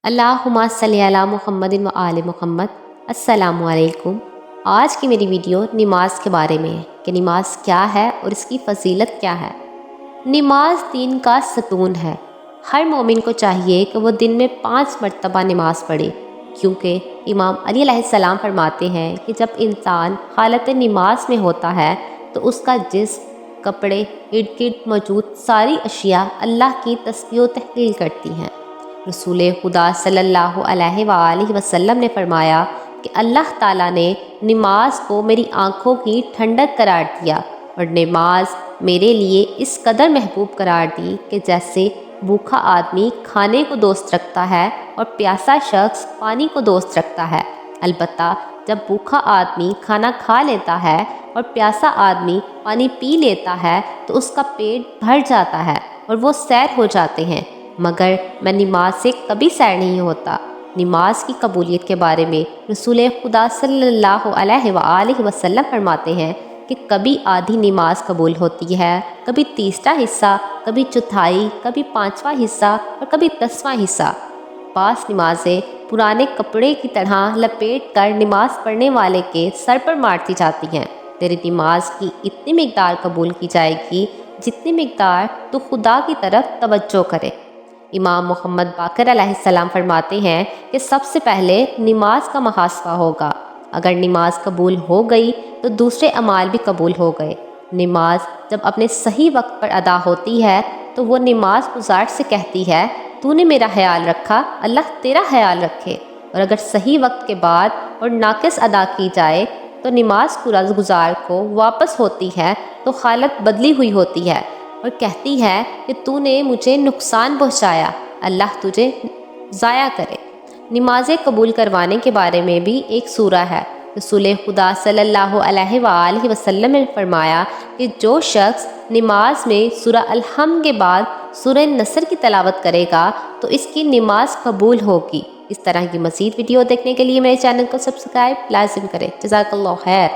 اللہم صلی علی محمد و آل محمد۔ السلام علیکم۔ آج کی میری ویڈیو نماز کے بارے میں ہے کہ نماز کیا ہے اور اس کی فضیلت کیا ہے۔ نماز دین کا ستون ہے۔ ہر مومن کو چاہیے کہ وہ دن میں 5 مرتبہ نماز پڑھے، کیونکہ امام علی علیہ السلام فرماتے ہیں کہ جب انسان حالت نماز میں ہوتا ہے تو اس کا جسم، کپڑے، ارد گرد موجود ساری اشیاء اللہ کی تسبیح و تحلیل کرتی ہیں۔ رسول خدا صلی اللہ علیہ وآلہ وسلم نے فرمایا کہ اللہ تعالیٰ نے نماز کو میری آنکھوں کی ٹھنڈک قرار دیا اور نماز میرے لیے اس قدر محبوب قرار دی کہ جیسے بھوکا آدمی کھانے کو دوست رکھتا ہے اور پیاسا شخص پانی کو دوست رکھتا ہے۔ البتہ جب بھوکا آدمی کھانا کھا لیتا ہے اور پیاسا آدمی پانی پی لیتا ہے تو اس کا پیٹ بھر جاتا ہے اور وہ سیر ہو جاتے ہیں، مگر میں نماز سے کبھی سیر نہیں ہوتا۔ نماز کی قبولیت کے بارے میں رسول خدا صلی اللہ علیہ وآلہ وسلم فرماتے ہیں کہ کبھی آدھی نماز قبول ہوتی ہے، کبھی تیسرا حصہ، کبھی چوتھائی، کبھی 5واں حصہ اور کبھی 10واں حصہ۔ بعض نمازیں پرانے کپڑے کی طرح لپیٹ کر نماز پڑھنے والے کے سر پر مارتی جاتی ہیں۔ تیری نماز کی اتنی مقدار قبول کی جائے گی جتنی مقدار تو خدا کی طرف توجہ کرے۔ امام محمد باقر علیہ السلام فرماتے ہیں کہ سب سے پہلے نماز کا محاسبہ ہوگا۔ اگر نماز قبول ہو گئی تو دوسرے اعمال بھی قبول ہو گئے۔ نماز جب اپنے صحیح وقت پر ادا ہوتی ہے تو وہ نماز گزار سے کہتی ہے، تو نے میرا خیال رکھا، اللہ تیرا خیال رکھے۔ اور اگر صحیح وقت کے بعد اور ناقص ادا کی جائے تو نماز گزار کو واپس ہوتی ہے تو حالت بدلی ہوئی ہوتی ہے اور کہتی ہے کہ تو نے مجھے نقصان پہنچایا، اللہ تجھے ضائع کرے۔ نمازیں قبول کروانے کے بارے میں بھی ایک سورہ ہے۔ رسول خدا صلی اللہ علیہ وآلہ وسلم نے فرمایا کہ جو شخص نماز میں سورہ الحمد کے بعد سورہ نصر کی تلاوت کرے گا تو اس کی نماز قبول ہوگی۔ اس طرح کی مزید ویڈیو دیکھنے کے لیے میرے چینل کو سبسکرائب لازم کریں۔ جزاک اللہ خیر۔